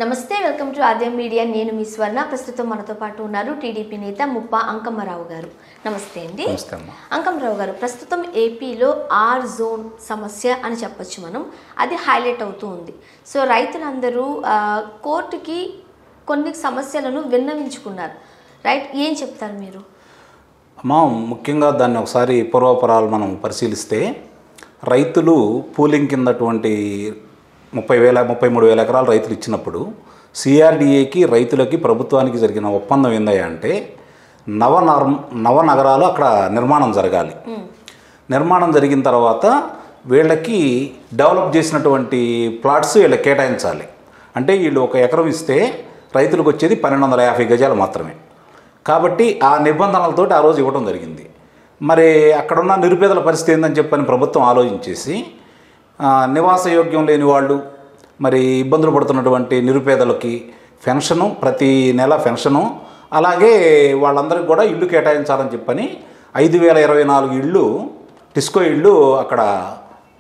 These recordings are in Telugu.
నమస్తే వెల్కమ్ టు ఆద్యం మీడియా నేను మీ స్వర్ణ ప్రస్తుతం మనతో పాటు ఉన్నారు టీడీపీ నేత ముప్పా అంకమ్మరావు గారు. నమస్తే అండి. అంకమ్మరావు గారు, ప్రస్తుతం ఏపీలో ఆర్ జోన్ సమస్య అని చెప్పొచ్చు మనం, అది హైలైట్ అవుతూ ఉంది. సో రైతులందరూ కోర్టుకి కొన్ని సమస్యలను విన్నవించుకున్నారు, రైట్? ఏం చెప్తారు మీరు? అమ్మా, ముఖ్యంగా దాన్ని ఒకసారి పూర్వపరాలు మనం పరిశీలిస్తే రైతులు పూలింగ్ కిందటువంటి 33,000 ఎకరాలు రైతులు ఇచ్చినప్పుడు సిఆర్డిఏకి రైతులకి ప్రభుత్వానికి జరిగిన ఒప్పందం ఏందయ్యా అంటే నవనగరాలు అక్కడ నిర్మాణం జరగాలి. నిర్మాణం జరిగిన తర్వాత వీళ్ళకి డెవలప్ చేసినటువంటి ప్లాట్స్ వీళ్ళకి కేటాయించాలి. అంటే వీళ్ళు 1 ఎకరం ఇస్తే రైతులకు వచ్చేది 1250 గజాలు మాత్రమే. కాబట్టి ఆ నిబంధనలతోటి ఆ రోజు ఇవ్వడం జరిగింది. మరి అక్కడున్న నిరుపేదల పరిస్థితి ఏందని చెప్పని ప్రభుత్వం ఆలోచించేసి నివాస యోగ్యం లేని వాళ్ళు, మరి ఇబ్బందులు పడుతున్నటువంటి నిరుపేదలకి పెన్షను, ప్రతి నెల పెన్షను, అలాగే వాళ్ళందరికీ కూడా ఇల్లు కేటాయించాలని చెప్పని 5,024 ఇళ్ళు, టిస్కో ఇళ్ళు అక్కడ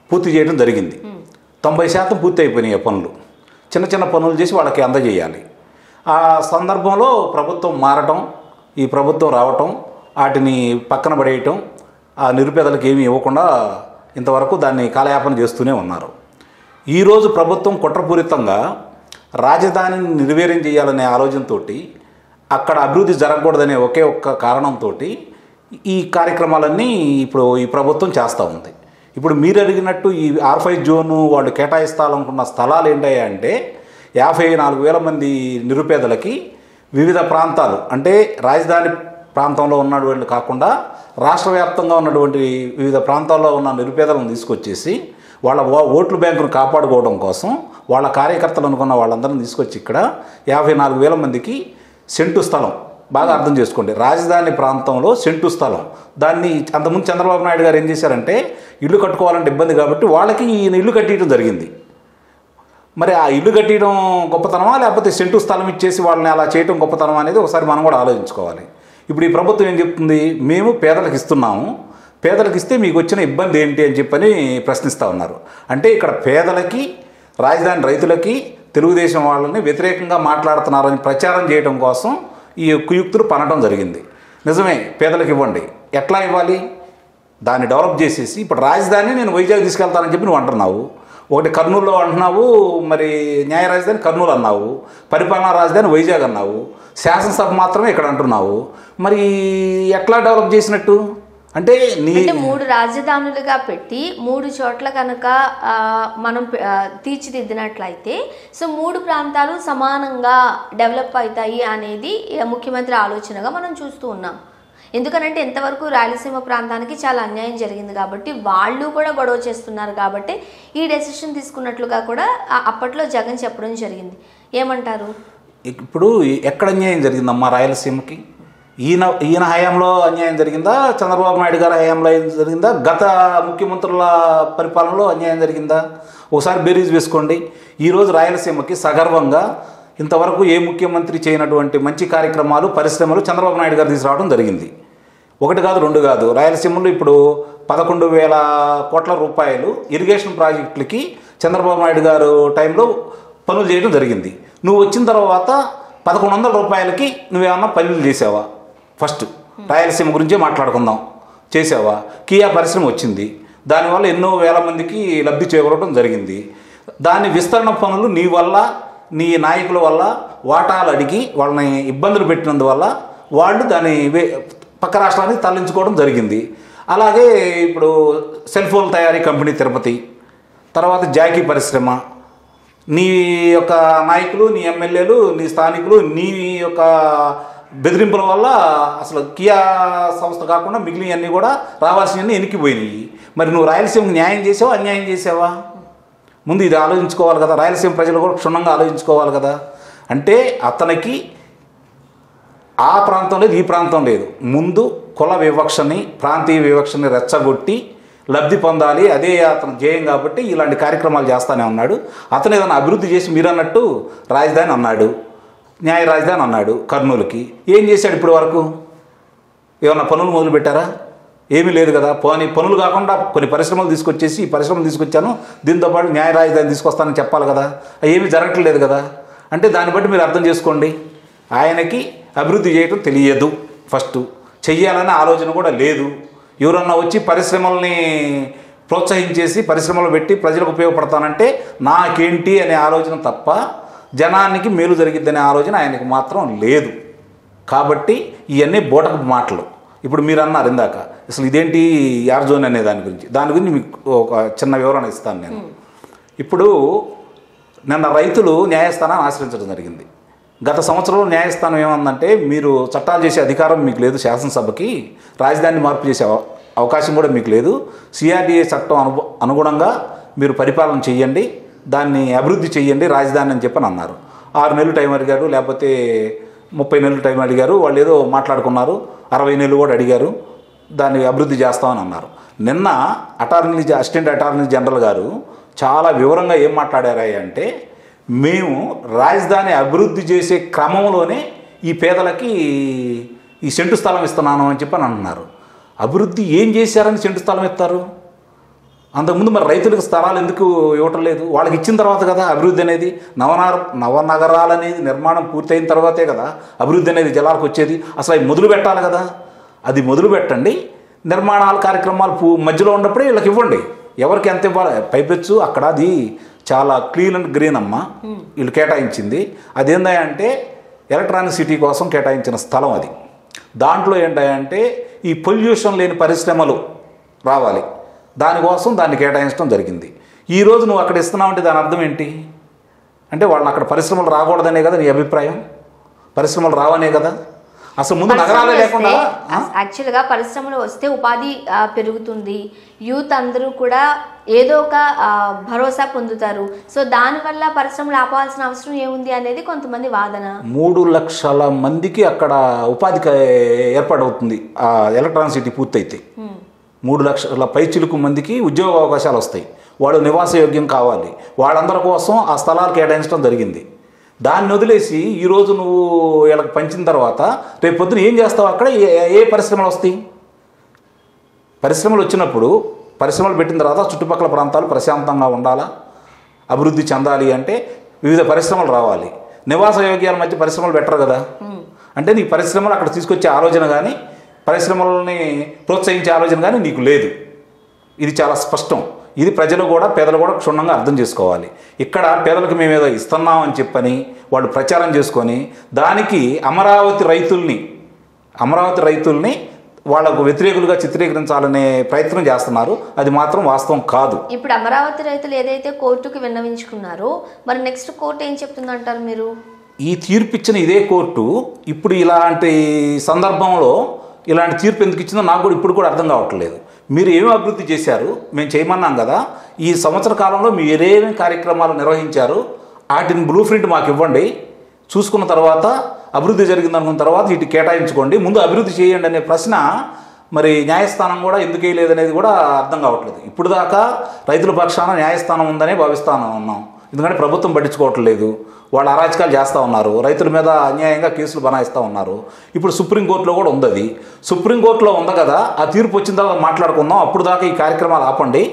పూర్తి చేయడం జరిగింది. 90% పూర్తి అయిపోయినాయి పనులు. చిన్న చిన్న పనులు చేసి వాళ్ళకి అందజేయాలి. ఆ సందర్భంలో ప్రభుత్వం మారటం, ఈ ప్రభుత్వం రావటం, వాటిని పక్కన పడేయటం, ఆ నిరుపేదలకు ఏమీ ఇవ్వకుండా ఇంతవరకు దాన్ని కాలయాపన చేస్తూనే ఉన్నారు. ఈరోజు ప్రభుత్వం కుట్రపూరితంగా రాజధానిని నిర్వీర్యం చేయాలనే ఆలోచనతో, అక్కడ అభివృద్ధి జరగకూడదనే ఒకే ఒక్క కారణంతో ఈ కార్యక్రమాలన్నీ ఇప్పుడు ఈ ప్రభుత్వం చేస్తూ ఉంది. ఇప్పుడు మీరు అడిగినట్టు ఈ R5 జోను వాళ్ళు కేటాయిస్తాలనుకున్న స్థలాలు ఏంటయ్యా అంటే 54,000 మంది నిరుపేదలకి వివిధ ప్రాంతాలు, అంటే రాజధాని ప్రాంతంలో ఉన్న వాళ్ళు కాకుండా రాష్ట్ర వ్యాప్తంగా ఉన్నటువంటి వివిధ ప్రాంతాల్లో ఉన్న నిరుపేదలను తీసుకొచ్చేసి వాళ్ళ ఓట్ల బ్యాంకును కాపాడుకోవడం కోసం వాళ్ళ కార్యకర్తలు అనుకున్న వాళ్ళందరిని తీసుకొచ్చి ఇక్కడ 54,000 మందికి సెంటు స్థలం, బాగా అర్థం చేసుకోండి, రాజధాని ప్రాంతంలో సెంటు స్థలం, దాన్ని అంతకుముందు చంద్రబాబు నాయుడు గారు ఏం చేశారంటే ఇల్లు కట్టుకోవాలంటే ఇబ్బంది కాబట్టి వాళ్ళకి ఈయన ఇల్లు కట్టియడం జరిగింది. మరి ఆ ఇల్లు కట్టియడం గొప్పతనమా, లేకపోతే సెంటు స్థలం ఇచ్చేసి వాళ్ళని అలా చేయడం గొప్పతనం అనేది ఒకసారి మనం కూడా ఆలోచించుకోవాలి. ఇప్పుడు ఈ ప్రభుత్వం ఏం చెప్తుంది, మేము పేదలకు ఇస్తున్నాము, పేదలకు ఇస్తే మీకు వచ్చిన ఇబ్బంది ఏంటి అని చెప్పని ప్రశ్నిస్తూ ఉన్నారు. అంటే ఇక్కడ పేదలకి, రాజధాని రైతులకి, తెలుగుదేశం వాళ్ళని వ్యతిరేకంగా మాట్లాడుతున్నారని ప్రచారం చేయడం కోసం ఈ కుయుక్తులు పనడం జరిగింది. నిజమే, పేదలకు ఇవ్వండి. ఎట్లా ఇవ్వాలి? దాన్ని డెవలప్ చేసేసి ఇప్పుడు రాజధాని నేను వైజాగ్ తీసుకెళ్తానని చెప్పి నువ్వు అంటున్నావు, ఒకటి కర్నూలులో అంటున్నావు, మరి న్యాయ రాజధాని కర్నూలు అన్నావు, పరిపాలనా రాజధాని వైజాగ్ అన్నావు, శాసనసభ మాత్రమే ఇక్కడ అంటున్నావు. మరి ఎట్లా డెవలప్ చేసినట్టు? అంటే 3 రాజధానులుగా పెట్టి 3 చోట్ల కనుక మనం తీర్చిదిద్దినట్లయితే సో 3 ప్రాంతాలు సమానంగా డెవలప్ అవుతాయి అనేది ముఖ్యమంత్రి ఆలోచనగా మనం చూస్తూ ఉన్నాం. ఎందుకనంటే ఎంతవరకు రాయలసీమ ప్రాంతానికి చాలా అన్యాయం జరిగింది కాబట్టి వాళ్ళు కూడా గొడవ చేస్తున్నారు కాబట్టి ఈ డెసిషన్ తీసుకున్నట్లుగా కూడా అప్పట్లో జగన్ చెప్పడం జరిగింది. ఏమంటారు? ఇప్పుడు ఎక్కడ అన్యాయం జరిగిందమ్మా రాయలసీమకి? ఈయన హయాంలో అన్యాయం జరిగిందా, చంద్రబాబు నాయుడు గారి హయాంలో జరిగిందా, గత ముఖ్యమంత్రుల పరిపాలనలో అన్యాయం జరిగిందా? ఒకసారి బేరీజ్ వేసుకోండి. ఈరోజు రాయలసీమకి సగర్వంగా ఇంతవరకు ఏ ముఖ్యమంత్రి చేయనటువంటి మంచి కార్యక్రమాలు, పరిశ్రమలు చంద్రబాబు నాయుడు గారు తీసుకురావడం జరిగింది. 1 కాదు 2 కాదు, రాయలసీమలో ఇప్పుడు 11,000 కోట్ల రూపాయలు ఇరిగేషన్ ప్రాజెక్టులకి చంద్రబాబు నాయుడు గారు టైంలో పనులు చేయడం జరిగింది. నువ్వు వచ్చిన తర్వాత 1,100 రూపాయలకి నువ్వేమన్నా పనులు చేసావా? ఫస్ట్ రాయలసీమ గురించే మాట్లాడుకుందాం. చేసావా? కియా పరిశ్రమ వచ్చింది, దానివల్ల ఎన్నో వేల మందికి లబ్ధి చేకూరడం జరిగింది. దాని విస్తరణ పనులు నీ వల్ల, నీ నాయకుల వల్ల వాటాలు అడిగి వాళ్ళని ఇబ్బందులు పెట్టినందువల్ల వాళ్ళు దాన్ని పక్క రాష్ట్రానికి తరలించుకోవడం జరిగింది. అలాగే ఇప్పుడు సెల్ ఫోన్ తయారీ కంపెనీ తిరుపతి, తర్వాత జాకీ పరిశ్రమ, నీ యొక్క నాయకులు, నీ ఎమ్మెల్యేలు, నీ స్థానికులు, నీ యొక్క బెదిరింపుల వల్ల అసలు కియా సంస్థ కాకుండా మిగిలినవన్నీ కూడా రావాల్సినవన్నీ వెనక్కిపోయినాయి. మరి నువ్వు రాయలసీమకు న్యాయం చేసావా, అన్యాయం చేసావా? ముందు ఇది ఆలోచించుకోవాలి కదా. రాయలసీమ ప్రజలు కూడా క్షుణ్ణంగా ఆలోచించుకోవాలి కదా. అంటే అతనికి ఆ ప్రాంతం లేదు, ఈ ప్రాంతం లేదు, ముందు కుల వివక్షని, ప్రాంతీయ వివక్షని రెచ్చగొట్టి లబ్ధి పొందాలి, అదే అతను ధ్యేయం కాబట్టి ఇలాంటి కార్యక్రమాలు చేస్తూనే ఉన్నాడు. అతను ఏదైనా అభివృద్ధి చేసి మీరు అన్నట్టు రాజధాని అన్నాడు, న్యాయ రాజధాని అన్నాడు కర్నూలుకి. ఏం చేశాడు ఇప్పటి వరకు? ఏమన్నా పనులు మొదలుపెట్టారా? ఏమీ లేదు కదా. పనులు కాకుండా కొన్ని పరిశ్రమలు తీసుకొచ్చేసి ఈ పరిశ్రమలు తీసుకొచ్చాను, దీంతోపాటు న్యాయ రాజధాని తీసుకొస్తానని చెప్పాలి కదా. ఏమీ జరగట్లేదు కదా. అంటే దాన్ని బట్టి మీరు అర్థం చేసుకోండి, ఆయనకి అభివృద్ధి చేయటం తెలియదు, ఫస్ట్ చెయ్యాలనే ఆలోచన కూడా లేదు. ఎవరన్నా వచ్చి పరిశ్రమల్ని ప్రోత్సహించేసి పరిశ్రమలు పెట్టి ప్రజలకు ఉపయోగపడతానంటే నాకేంటి అనే ఆలోచన తప్ప జనానికి మేలు జరిగిద్దనే ఆలోచన ఆయనకు మాత్రం లేదు. కాబట్టి ఇవన్నీ బోటకు మాటలు. ఇప్పుడు మీరు అన్నారు ఇందాక, అసలు ఇదేంటి యార్ జోన్ అనే దాని గురించి మీకు ఒక చిన్న వివరణ ఇస్తాను నేను. ఇప్పుడు నిన్న రైతులు న్యాయస్థానాన్ని ఆశ్రయించడం జరిగింది. గత సంవత్సరంలో న్యాయస్థానం ఏమందంటే, మీరు చట్టాలు చేసే అధికారం మీకు లేదు, శాసనసభకి రాజధాని మార్పు చేసే అవకాశం కూడా మీకు లేదు, సిఆర్డిఏ చట్టం అనుగుణంగా మీరు పరిపాలన చెయ్యండి, దాన్ని అభివృద్ధి చెయ్యండి రాజధాని అని చెప్పని అన్నారు. 6 నెలలు టైం అడిగారు, లేకపోతే 30 నెలలు టైం అడిగారు. వాళ్ళు ఏదో మాట్లాడుకున్నారు, 60 నెలలు కూడా అడిగారు, దాన్ని అభివృద్ధి చేస్తామని అన్నారు. నిన్న అసిస్టెంట్ అటార్నీ జనరల్ గారు చాలా వివరంగా ఏం మాట్లాడారా అంటే, మేము రాజధాని అభివృద్ధి చేసే క్రమంలోనే ఈ పేదలకి ఈ సెంటు స్థలం ఇస్తున్నాను అని చెప్పని అంటున్నారు. అభివృద్ధి ఏం చేశారని సెంటు స్థలం ఇస్తారు? అంతకుముందు మరి రైతులకు స్థలాలు ఎందుకు ఇవ్వటం లేదు? వాళ్ళకి ఇచ్చిన తర్వాత కదా అభివృద్ధి అనేది. నవనగరాలు అనేది నిర్మాణం పూర్తయిన తర్వాతే కదా అభివృద్ధి అనేది జలాలకు వచ్చేది. అసలు అవి మొదలు పెట్టాలి కదా, అది మొదలు పెట్టండి. నిర్మాణాల కార్యక్రమాలు మధ్యలో ఉన్నప్పుడే వీళ్ళకి ఇవ్వండి. ఎవరికి ఎంత ఇవ్వాలి? పైపెచ్చు అక్కడ అది చాలా క్లీన్ అండ్ గ్రీన్ అమ్మ వీళ్ళు కేటాయించింది. అదేంటంటే ఎలక్ట్రానిక్ సిటీ కోసం కేటాయించిన స్థలం అది. దాంట్లో ఏంటంటే ఈ పొల్యూషన్ లేని పరిశ్రమలు రావాలి, దానికోసం దాన్ని కేటాయించడం జరిగింది. ఈరోజు నువ్వు అక్కడ ఇస్తున్నావు అంటే దాని అర్థం ఏంటి? అంటే వాళ్ళని అక్కడ పరిశ్రమలు రాకూడదనే కదా నీ అభిప్రాయం? పరిశ్రమలు రావనే కదా? అసలు ముందు నగరాలే లేకుండా యాక్చువల్గా పరిశ్రమలు వస్తే ఉపాధి పెరుగుతుంది, యూత్ అందరూ కూడా ఏదో ఒక భరోసా పొందుతారు. సో దానివల్ల పరిశ్రమలు ఆపాల్సిన అవసరం ఏముంది అనేది కొంతమంది వాదన. 3 లక్షల మందికి అక్కడ ఉపాధి ఏర్పాటవుతుంది ఆ ఎలక్ట్రానిక్ సిటీ పూర్తయితే. 3 లక్షల పైచిలుకు మందికి ఉద్యోగ అవకాశాలు వస్తాయి. వాళ్ళు నివాసయోగ్యం కావాలి. వాళ్ళందరి కోసం ఆ స్థలాలు కేటాయించడం జరిగింది. దాన్ని వదిలేసి ఈరోజు నువ్వు వీళ్ళకి పంచిన తర్వాత రేపు పొద్దున ఏం చేస్తావు? అక్కడ ఏ పరిశ్రమలు వస్తాయి? పరిశ్రమలు వచ్చినప్పుడు పరిశ్రమలు పెట్టిన తర్వాత చుట్టుపక్కల ప్రాంతాలు ప్రశాంతంగా ఉండాలా, అభివృద్ధి చెందాలి అంటే వివిధ పరిశ్రమలు రావాలి. నివాస యోగ్యాల మధ్య పరిశ్రమలు పెట్టరు కదా. అంటే నీ పరిశ్రమలు అక్కడ తీసుకొచ్చే ఆలోచన కానీ పరిశ్రమలని ప్రోత్సహించే ఆలోచన కానీ నీకు లేదు. ఇది చాలా స్పష్టం. ఇది ప్రజలు కూడా పేదలు కూడా క్షుణ్ణంగా అర్థం చేసుకోవాలి. ఇక్కడ పేదలకు మేమేదో ఇస్తున్నామని చెప్పని వాళ్ళు ప్రచారం చేసుకొని దానికి అమరావతి రైతుల్ని వాళ్ళకు వ్యతిరేకులుగా చిత్రీకరించాలనే ప్రయత్నం చేస్తున్నారు. అది మాత్రం వాస్తవం కాదు. ఇప్పుడు అమరావతి రైతులు ఏదైతే కోర్టుకు విన్నవించుకున్నారో మరి నెక్స్ట్ కోర్టు ఏం చెప్తుందంటారు మీరు? ఈ తీర్పు ఇచ్చిన ఇదే కోర్టు ఇప్పుడు ఇలాంటి సందర్భంలో ఇలాంటి తీర్పు ఎందుకు ఇచ్చిందో నాకు కూడా ఇప్పుడు కూడా అర్థం కావట్లేదు. మీరు ఏమి అభివృద్ధి చేశారు? మేము చేయమన్నాం కదా. ఈ సంవత్సర కాలంలో మీరు ఏమేమి కార్యక్రమాలు నిర్వహించారు? వాటిని బ్లూ ప్రింట్ మాకు ఇవ్వండి. చూసుకున్న తర్వాత అభివృద్ధి జరిగిందనుకున్న తర్వాత వీటికి కేటాయించుకోండి, ముందు అభివృద్ధి చేయండి అనే ప్రశ్న మరి న్యాయస్థానం కూడా ఎందుకు వేయలేదనేది కూడా అర్థం కావట్లేదు. ఇప్పుడు దాకా రైతుల పక్షాన న్యాయస్థానం ఉందనే భావిస్తాను ఉన్నాం. ఎందుకంటే ప్రభుత్వం పట్టించుకోవట్లేదు, వాళ్ళు అరాచకాలు చేస్తూ ఉన్నారు, రైతుల మీద అన్యాయంగా కేసులు బనాయిస్తూ ఉన్నారు. ఇప్పుడు సుప్రీంకోర్టులో కూడా ఉంది. అది సుప్రీంకోర్టులో ఉంది కదా, ఆ తీర్పు వచ్చిన తర్వాత మాట్లాడుకుందాం. అప్పుడు దాకా ఈ కార్యక్రమాలు ఆపండి,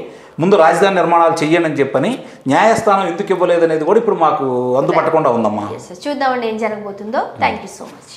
ముందు రాజధాని నిర్మాణాలు చెయ్యండి అని చెప్పని న్యాయస్థానం ఎందుకు ఇవ్వలేదు అనేది కూడా ఇప్పుడు మాకు అందుపట్టకుండా ఉందమ్మా. చూద్దామండి ఏం జరగబోతుందో. Thank you so much.